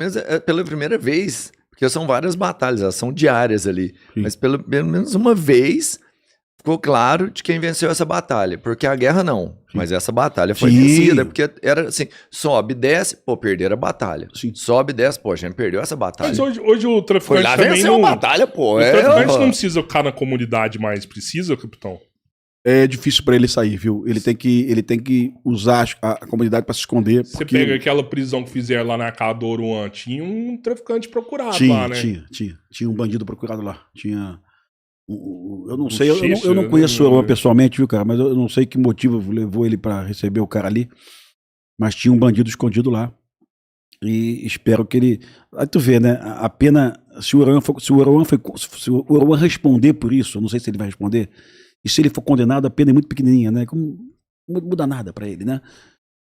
Mas pela primeira vez, porque são várias batalhas, elas são diárias ali, Sim. mas pelo menos uma vez ficou claro de quem venceu essa batalha, porque a guerra não, mas essa batalha foi Sim. vencida, porque era assim, sobe, desce, pô, perderam a batalha. Sim. Sobe, desce, pô, a gente perdeu essa batalha. Mas hoje o Foi traficante lá também venceu não... a batalha, pô. O traficante não precisa ficar na comunidade mais, precisa, capitão? É difícil pra ele sair, viu? Ele tem que usar a comunidade pra se esconder. Você porque... pega aquela prisão que fizeram lá na casa do Oruan, tinha um traficante procurado lá, né? Tinha um bandido procurado lá. Tinha... Eu não O sei, Xixi, eu não conheço o né? Oruan pessoalmente, viu, cara? Mas eu não sei que motivo levou ele pra receber o cara ali. Mas tinha um bandido escondido lá. E espero que ele... Aí tu vê, né? A pena... Se o Oruan responder por isso, eu não sei se ele vai responder... E se ele for condenado, a pena é muito pequenininha, né? Não muda nada para ele, né?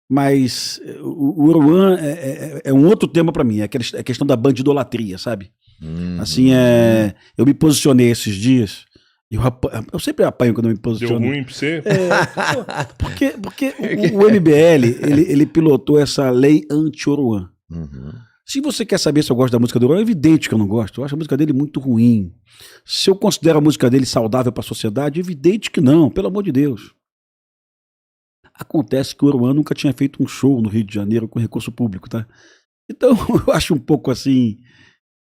Mas o Oruan é um outro tema para mim, é a questão da bandidolatria, sabe? Assim, eu me posicionei esses dias, eu sempre apanho quando eu me posiciono. Deu ruim pra você? Porque o MBL, ele pilotou essa lei anti-Oruan. Se você quer saber se eu gosto da música do Oruan, é evidente que eu não gosto. Eu acho a música dele muito ruim. Se eu considero a música dele saudável para a sociedade, é evidente que não, pelo amor de Deus. Acontece que o Oruan nunca tinha feito um show no Rio de Janeiro com recurso público, tá? Então, eu acho um pouco assim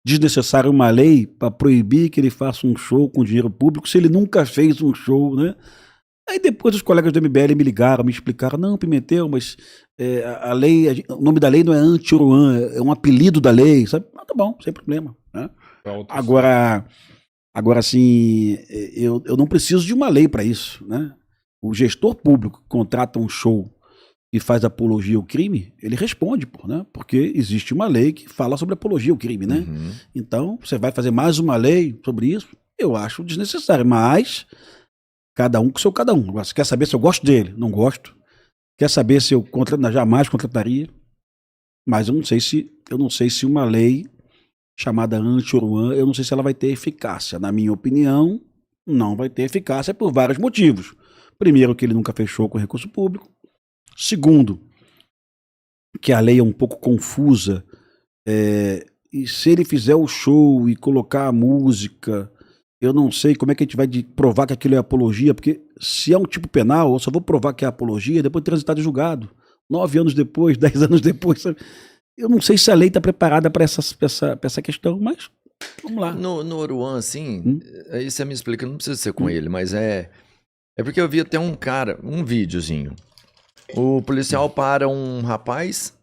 desnecessário uma lei para proibir que ele faça um show com dinheiro público se ele nunca fez um show, né? Aí depois os colegas do MBL me ligaram, me explicaram, não, Pimentel, mas a lei, o nome da lei não é anti-Oruan, é um apelido da lei, sabe? Ah, tá bom, sem problema, né? Agora assim, eu não preciso de uma lei para isso, né? O gestor público que contrata um show e faz apologia ao crime, ele responde, né? Porque existe uma lei que fala sobre apologia ao crime, né? Então, você vai fazer mais uma lei sobre isso? Eu acho desnecessário, mas cada um com seu cada um. Você quer saber se eu gosto dele? Não gosto. Quer saber se eu jamais contrataria? Mas eu não sei se uma lei chamada anti-Oruan, eu não sei se ela vai ter eficácia. Na minha opinião, não vai ter eficácia por vários motivos. Primeiro, que ele nunca fechou com recurso público. Segundo, que a lei é um pouco confusa. E se ele fizer o show e colocar a música, eu não sei como é que a gente vai provar que aquilo é apologia, porque se é um tipo penal, eu só vou provar que é apologia depois de transitar de julgado. 9 anos depois, 10 anos depois, sabe? Eu não sei se a lei está preparada para essa questão, mas vamos lá. No Oruan, assim, aí você me explica, não precisa ser com ele, mas é porque eu vi até um videozinho. O policial para um rapaz,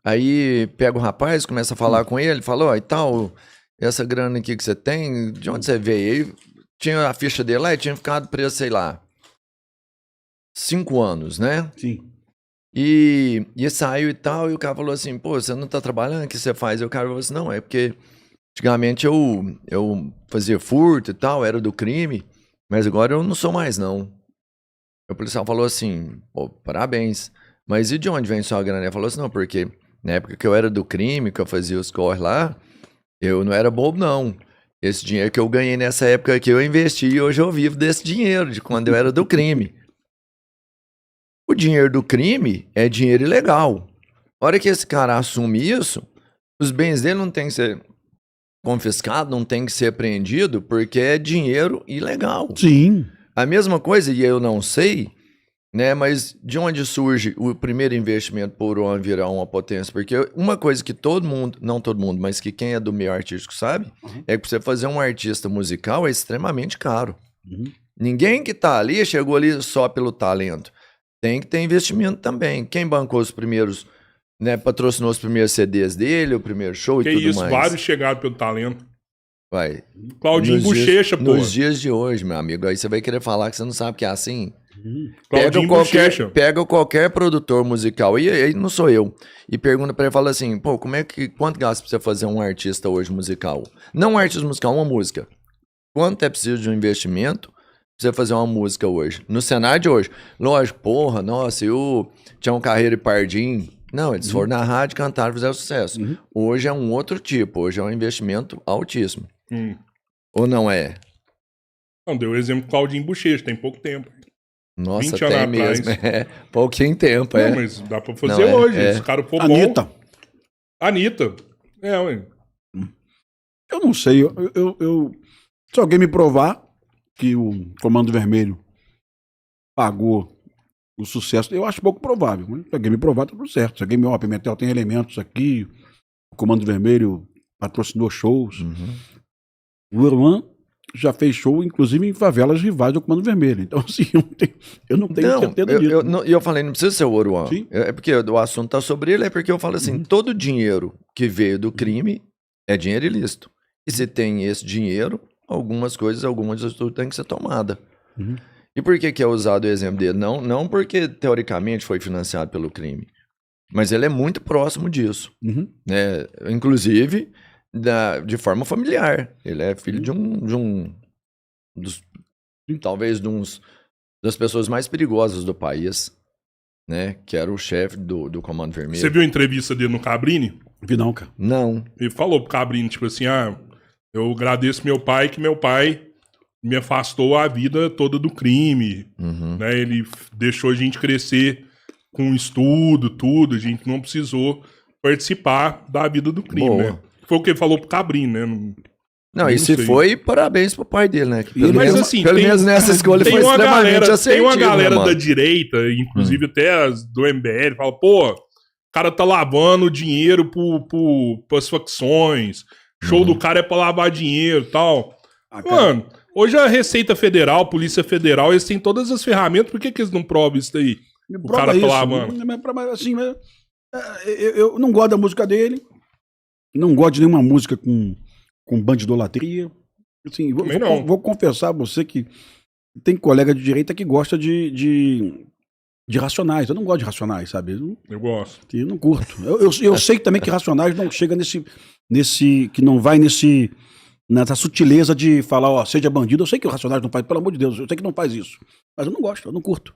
aí pega o rapaz, começa a falar com ele, fala, ó, e tal, essa grana aqui que você tem, de onde você veio? Aí tinha a ficha dele lá e tinha ficado preso, sei lá, 5 anos, né? Sim. E saiu e tal, e o cara falou assim, pô, você não tá trabalhando, o que você faz? E o cara falou assim, não, é porque antigamente eu fazia furto e tal, era do crime, mas agora eu não sou mais, não. O policial falou assim, pô, parabéns, mas e de onde vem sua grana? Ele falou assim, não, porque na época que eu era do crime, que eu fazia os corre lá, eu não era bobo, não. Esse dinheiro que eu ganhei nessa época aqui, eu investi e hoje eu vivo desse dinheiro, de quando eu era do crime. O dinheiro do crime é dinheiro ilegal. A hora que esse cara assume isso, os bens dele não tem que ser confiscados, não tem que ser apreendido, porque é dinheiro ilegal. Sim. A mesma coisa, e eu não sei, né, mas de onde surge o primeiro investimento por Oruan virar uma potência? Porque uma coisa que todo mundo, não todo mundo, mas que quem é do meio artístico sabe, é que pra você fazer um artista musical é extremamente caro. Ninguém que tá ali chegou ali só pelo talento. Tem que ter investimento também. Quem bancou os primeiros, né, patrocinou os primeiros CDs dele, o primeiro show que e tudo isso, mais. vários chegaram pelo talento. Vai. Claudinho Bochecha, pô. Nos dias de hoje, meu amigo, aí você vai querer falar que você não sabe que é assim. Claudinho Bochecha. Pega qualquer produtor musical, e aí não sou eu, e pergunta pra ele, fala assim, pô, quanto gasta pra você fazer um artista hoje musical? Não um artista musical, uma música. Quanto é preciso de um investimento pra você fazer uma música hoje? No cenário de hoje. Lógico, porra, nossa, eu tinha um Carreiro e Pardinho. Não, eles foram na rádio, cantaram, fizeram sucesso. Hoje é um outro tipo, hoje é um investimento altíssimo. Ou não é? Não, deu o exemplo do Claudinho Bochecha, tem pouco tempo. Nossa, 20 anos tem atrás. mesmo. É, pouquinho tempo, Não, mas dá pra fazer Não, hoje. Esse cara for bom. Anitta. Anitta. Ué. Eu não sei. Se alguém me provar que o Comando Vermelho pagou o sucesso, eu acho pouco provável. Mas se alguém me provar, tá tudo certo. Se alguém me ó, Pimentel tem elementos aqui, o Comando Vermelho patrocinou shows. O Oruan já fez show, inclusive, em favelas rivais do Comando Vermelho. Então, assim, eu não tenho certeza disso. E eu falei, não precisa ser o Oruan. Sim. É porque o assunto tá sobre ele, é porque eu falo assim, todo dinheiro que veio do crime é dinheiro ilícito. E se tem esse dinheiro, algumas atitudes têm que ser tomadas. E por que é usado o exemplo dele? Não porque, teoricamente, foi financiado pelo crime. Mas ele é muito próximo disso. Né? Inclusive, de forma familiar. Ele é filho talvez das pessoas mais perigosas do país, né? Que era o chefe do Comando Vermelho. Você viu a entrevista dele no Cabrini? Vi não, cara. Não. Ele falou pro Cabrini, tipo assim, eu agradeço meu pai, que meu pai me afastou a vida toda do crime, né? Ele deixou a gente crescer com estudo, tudo, a gente não precisou participar da vida do crime, Boa. né? Foi o que ele falou pro Cabrini, né? Não, e se sei. foi, parabéns pro pai dele, né? Que pelo Mas menos, assim, pelo menos nessa escolha foi extremamente assertivo, tem uma galera né, da direita, inclusive até as do MBL, fala, pô, o cara tá lavando dinheiro pras facções, show do cara é pra lavar dinheiro e tal. Mano, hoje a Receita Federal, Polícia Federal, eles têm todas as ferramentas, por que eles não provam isso daí? O cara tá lavando. Mas, assim, eu não gosto da música dele, não gosto de nenhuma música com bandidolatria. Assim, vou confessar a você que tem colega de direita que gosta de Racionais. Eu não gosto de Racionais, sabe? Eu gosto. Eu não curto. Eu sei também que Racionais não chega que não vai nessa sutileza de falar, ó, seja bandido. Eu sei que o Racionais não faz, pelo amor de Deus, eu sei que não faz isso. Mas eu não gosto, eu não curto.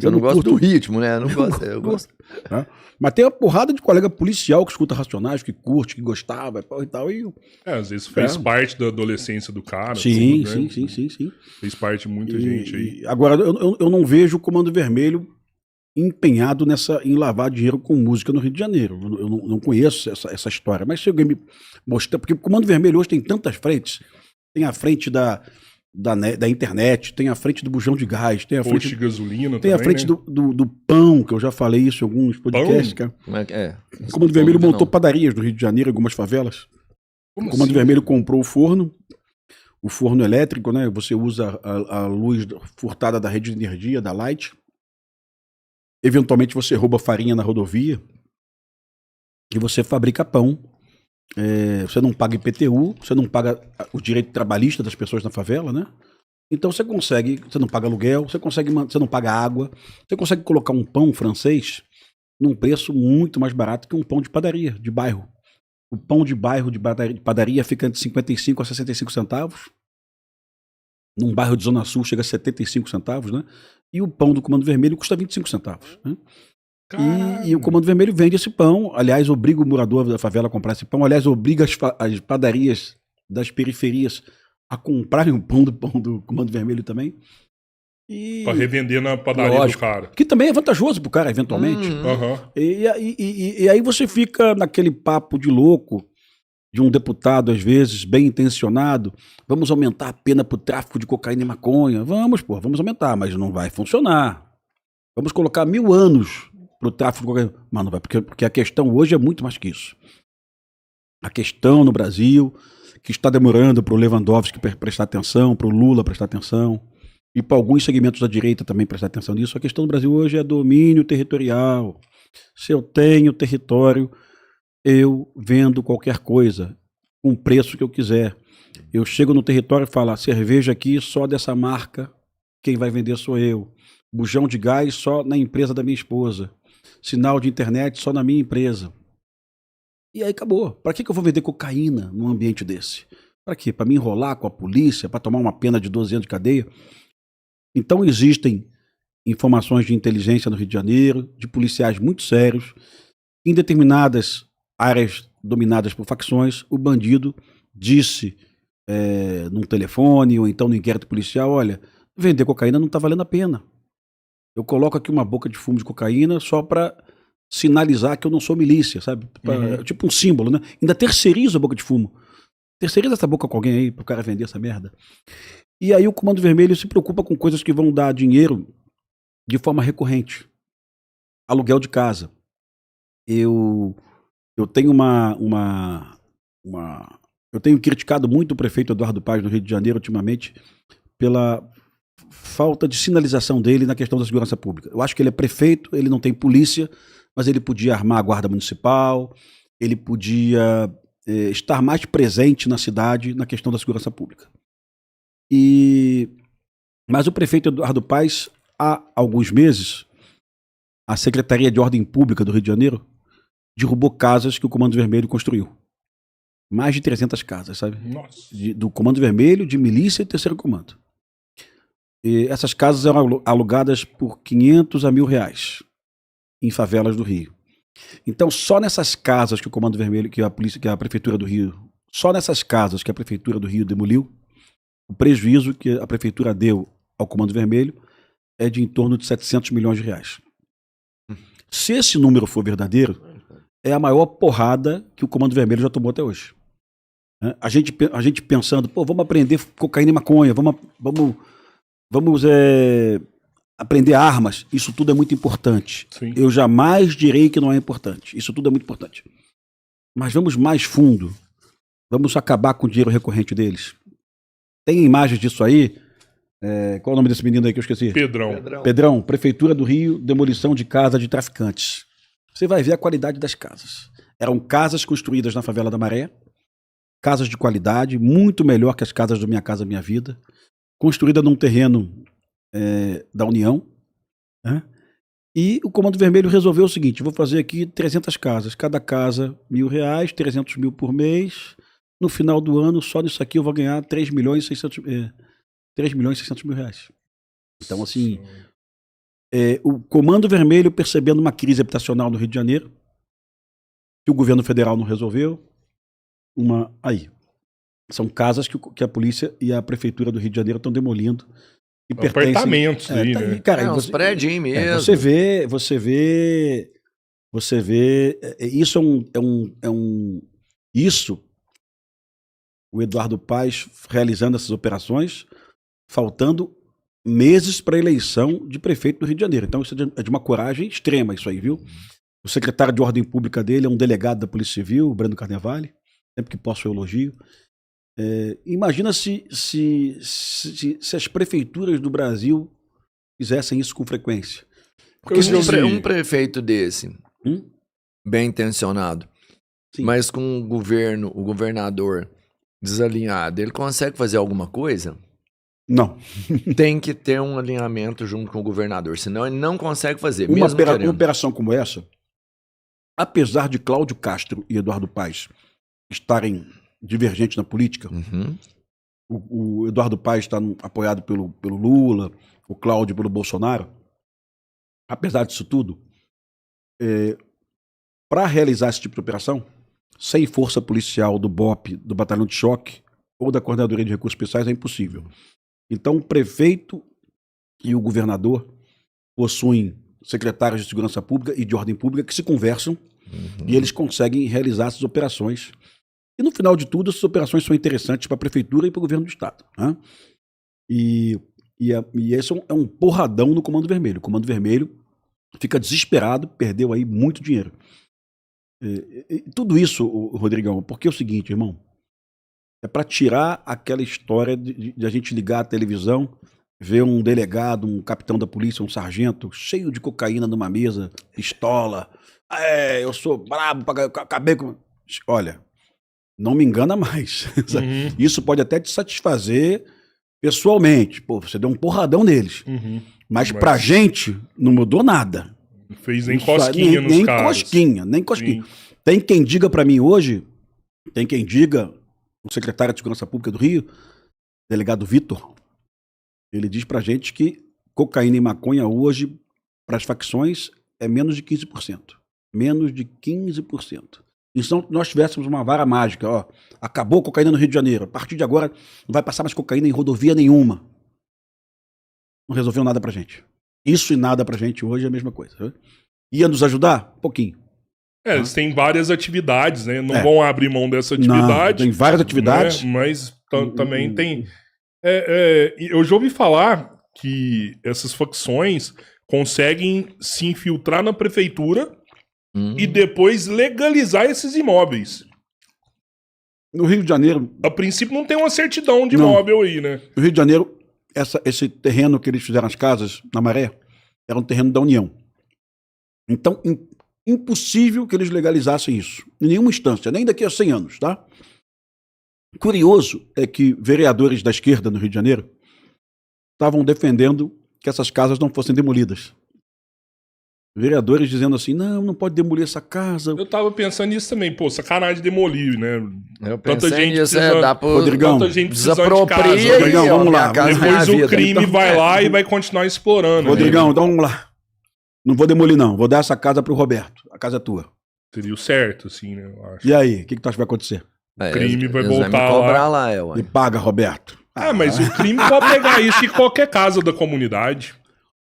Eu não gosto do ritmo, né? Eu gosto. Mas tem uma porrada de colega policial que escuta Racionais, que curte, que gostava e tal. Às vezes fez parte da adolescência do cara. Sim, tudo, né? sim. Fez parte de muita gente aí. Agora, eu não vejo o Comando Vermelho empenhado em lavar dinheiro com música no Rio de Janeiro. Eu não conheço essa história. Mas se alguém me mostrar... Porque o Comando Vermelho hoje tem tantas frentes. Tem a frente da internet, tem a frente do bujão de gás, tem a frente de gasolina tem também, a frente, né? do pão, que eu já falei isso em alguns podcasts, cara. Como é que é? O Comando Vermelho montou padarias no Rio de Janeiro, algumas favelas. Como o Comando assim? Vermelho comprou o forno elétrico, né? Você usa a luz furtada da rede de energia, da Light. Eventualmente você rouba farinha na rodovia e você fabrica pão. Você não paga IPTU, você não paga o direito trabalhista das pessoas na favela, né? Então você não paga aluguel, você não paga água, você consegue colocar um pão francês num preço muito mais barato que um pão de padaria, de bairro. O pão de bairro de padaria fica entre 55 a 65 centavos. Num bairro de Zona Sul chega a 75 centavos, né? E o pão do Comando Vermelho custa 25 centavos, né? E o Comando Vermelho vende esse pão, aliás, obriga o morador da favela a comprar esse pão, aliás, obriga as padarias das periferias a comprarem o pão do Comando Vermelho também. Pra revender na padaria do cara. Que também é vantajoso pro cara, eventualmente. E aí você fica naquele papo de louco de um deputado, às vezes, bem intencionado. Vamos aumentar a pena pro tráfico de cocaína e maconha. Vamos aumentar, mas não vai funcionar. Vamos colocar 1000 anos pro tráfico de cocaína. Mas não vai, porque a questão hoje é muito mais que isso. A questão no Brasil, que está demorando pro Lewandowski prestar atenção, pro Lula prestar atenção, e para alguns segmentos da direita também prestar atenção nisso, a questão do Brasil hoje é domínio territorial. Se eu tenho território, eu vendo qualquer coisa, com o preço que eu quiser. Eu chego no território e falo, a cerveja aqui só dessa marca, quem vai vender sou eu. Bujão de gás só na empresa da minha esposa. Sinal de internet só na minha empresa. E aí acabou. Para que eu vou vender cocaína num ambiente desse? Para quê? Para me enrolar com a polícia? Para tomar uma pena de 12 anos de cadeia? Então existem informações de inteligência no Rio de Janeiro, de policiais muito sérios, em determinadas áreas dominadas por facções, o bandido disse num telefone ou então no inquérito policial, olha, vender cocaína não está valendo a pena. Eu coloco aqui uma boca de fumo de cocaína só para sinalizar que eu não sou milícia, sabe? Tipo um símbolo, né? Ainda terceiriza a boca de fumo. Terceiriza essa boca com alguém aí pro cara vender essa merda. E aí o Comando Vermelho se preocupa com coisas que vão dar dinheiro de forma recorrente. Aluguel de casa. Eu tenho eu tenho criticado muito o prefeito Eduardo Paes no Rio de Janeiro ultimamente pela falta de sinalização dele na questão da segurança pública. Eu acho que ele é prefeito, ele não tem polícia, mas ele podia armar a guarda municipal, ele podia estar mais presente na cidade na questão da segurança pública. Mas o prefeito Eduardo Paes, há alguns meses, a Secretaria de Ordem Pública do Rio de Janeiro derrubou casas que o Comando Vermelho construiu. Mais de 300 casas, sabe? Nossa. Do Comando Vermelho, de milícia e terceiro comando. E essas casas eram alugadas por 500 a R$1.000 em favelas do Rio. Então, só nessas casas que o Comando Vermelho, que a Prefeitura do Rio, só nessas casas que a Prefeitura do Rio demoliu, o prejuízo que a Prefeitura deu ao Comando Vermelho é de em torno de R$700 milhões. Se esse número for verdadeiro, é a maior porrada que o Comando Vermelho já tomou até hoje. A gente pensando, vamos aprender cocaína e maconha, vamos aprender armas. Isso tudo é muito importante. Sim. Eu jamais direi que não é importante. Isso tudo é muito importante. Mas vamos mais fundo. Vamos acabar com o dinheiro recorrente deles. Tem imagens disso aí. Qual é o nome desse menino aí que eu esqueci? Pedrão, Prefeitura do Rio, demolição de casa de traficantes. Você vai ver a qualidade das casas. Eram casas construídas na favela da Maré, casas de qualidade, muito melhor que as casas do Minha Casa Minha Vida, construída num terreno da União. Né? E o Comando Vermelho resolveu o seguinte: vou fazer aqui 300 casas, cada casa R$1.000, 300 mil por mês. No final do ano, só nisso aqui eu vou ganhar 3 milhões e 600 mil reais. Então, assim, o Comando Vermelho percebendo uma crise habitacional no Rio de Janeiro, que o governo federal não resolveu, são casas que a polícia e a prefeitura do Rio de Janeiro estão demolindo. E apartamentos aí, né? Cara, uns prédios mesmo. Você vê, isso isso, o Eduardo Paes realizando essas operações, faltando meses para a eleição de prefeito do Rio de Janeiro. Então isso é de uma coragem extrema, isso aí, viu? O secretário de Ordem Pública dele é um delegado da Polícia Civil, o Breno Carnevale, sempre que posso eu elogio. Imagina se as prefeituras do Brasil fizessem isso com frequência. Porque um prefeito desse, bem intencionado, sim, mas com o governador desalinhado, ele consegue fazer alguma coisa? Não. Tem que ter um alinhamento junto com o governador, senão ele não consegue fazer. Uma operação como essa, apesar de Cláudio Castro e Eduardo Paes estarem divergentes na política, o Eduardo Paes está apoiado pelo Lula, o Cláudio pelo Bolsonaro. Apesar disso tudo, para realizar esse tipo de operação, sem força policial do BOP, do Batalhão de Choque ou da Coordenadoria de Recursos Especiais é impossível. Então o prefeito e o governador possuem secretários de Segurança Pública e de Ordem Pública que se conversam e eles conseguem realizar essas operações. E no final de tudo, essas operações são interessantes para a prefeitura e para o governo do estado. Né? E esse é um porradão no Comando Vermelho. O Comando Vermelho fica desesperado, perdeu aí muito dinheiro. Tudo isso, Rodrigão, porque é o seguinte, irmão, é para tirar aquela história de a gente ligar a televisão, ver um delegado, um capitão da polícia, um sargento, cheio de cocaína numa mesa, pistola. Eu sou brabo, acabei com... Olha, não me engana mais. Isso pode até te satisfazer pessoalmente. Pô, você deu um porradão neles. Mas pra gente, não mudou nada. Não fez nem cosquinha nos caras. Nem cosquinha. Sim. Tem quem diga pra mim hoje, o secretário de Segurança Pública do Rio, delegado Vitor, ele diz pra gente que cocaína e maconha hoje, para as facções, é menos de 15%. Menos de 15%. E se nós tivéssemos uma vara mágica, acabou a cocaína no Rio de Janeiro, a partir de agora não vai passar mais cocaína em rodovia nenhuma. Não resolveu nada pra gente. Isso e nada pra gente hoje é a mesma coisa. Né? Ia nos ajudar? Um pouquinho. Eles têm várias atividades, né? Não vão abrir mão dessa atividade. Não, tem várias atividades. Né? Mas também tem... eu já ouvi falar que essas facções conseguem se infiltrar na prefeitura e depois legalizar esses imóveis. No Rio de Janeiro... A princípio não tem uma certidão de imóvel aí, né? No Rio de Janeiro, esse terreno que eles fizeram as casas, na Maré, era um terreno da União. Então, impossível que eles legalizassem isso. Em nenhuma instância, nem daqui a 100 anos, tá? Curioso é que vereadores da esquerda no Rio de Janeiro estavam defendendo que essas casas não fossem demolidas. Vereadores dizendo assim, não pode demolir essa casa. Eu tava pensando nisso também, pô, sacanagem demolir, né? Eu Tanta pensei gente nisso, precisando, dá pro... Rodrigão, tanta gente precisando de casa. Desapropria Mas Rodrigão, vamos lá. depois o crime Então, vai lá e vai continuar explorando. Rodrigão, né? então vamos lá. Não vou demolir, não. Vou dar essa casa pro Roberto. A casa é tua. Seria o certo, assim, né? Eu acho. E aí, o que tu acha que vai acontecer? crime vai eles voltar me cobrar lá. ué. E paga, Roberto. Mas o crime pode pegar isso em qualquer casa da comunidade.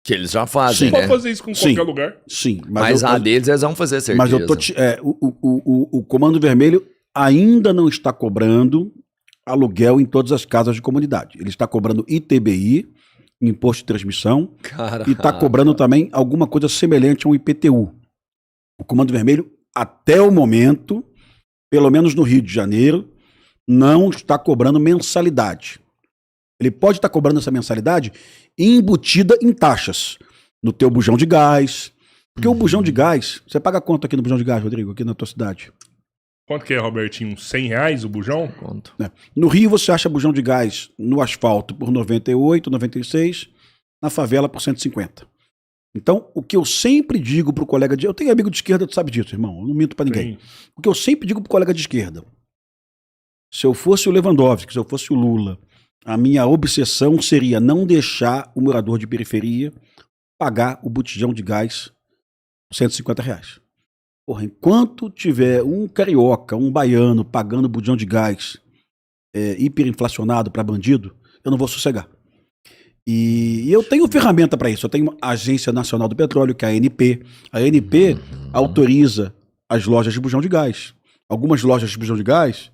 Que eles já fazem, Sim. né? Pode fazer isso com Sim. qualquer lugar. Sim, Mas a deles eles vão fazer certeza. Mas eu tô o Comando Vermelho ainda não está cobrando aluguel em todas as casas de comunidade. Ele está cobrando ITBI, Imposto de Transmissão, Cara... e está cobrando também alguma coisa semelhante a um IPTU. O Comando Vermelho, até o momento, pelo menos no Rio de Janeiro, não está cobrando mensalidade. Ele pode estar cobrando essa mensalidade embutida em taxas. No teu bujão de gás. Porque o bujão de gás... Você paga quanto aqui no bujão de gás, Rodrigo? Aqui na tua cidade? Quanto que é, Robertinho? R$100 o bujão? Conto. No Rio você acha bujão de gás no asfalto por 98, 96, na favela por 150. Então, o que eu sempre digo pro colega de... Eu tenho amigo de esquerda, tu sabe disso, irmão. Eu não minto pra ninguém. Sim. O que eu sempre digo pro colega de esquerda. Se eu fosse o Lewandowski, se eu fosse o Lula, a minha obsessão seria não deixar o morador de periferia pagar o botijão de gás R$150. Porra, enquanto tiver um carioca, um baiano pagando botijão de gás hiperinflacionado para bandido, eu não vou sossegar. E eu tenho ferramenta para isso. Eu tenho a Agência Nacional do Petróleo, que é a ANP. A ANP autoriza as lojas de bujão de gás. Algumas lojas de bujão de gás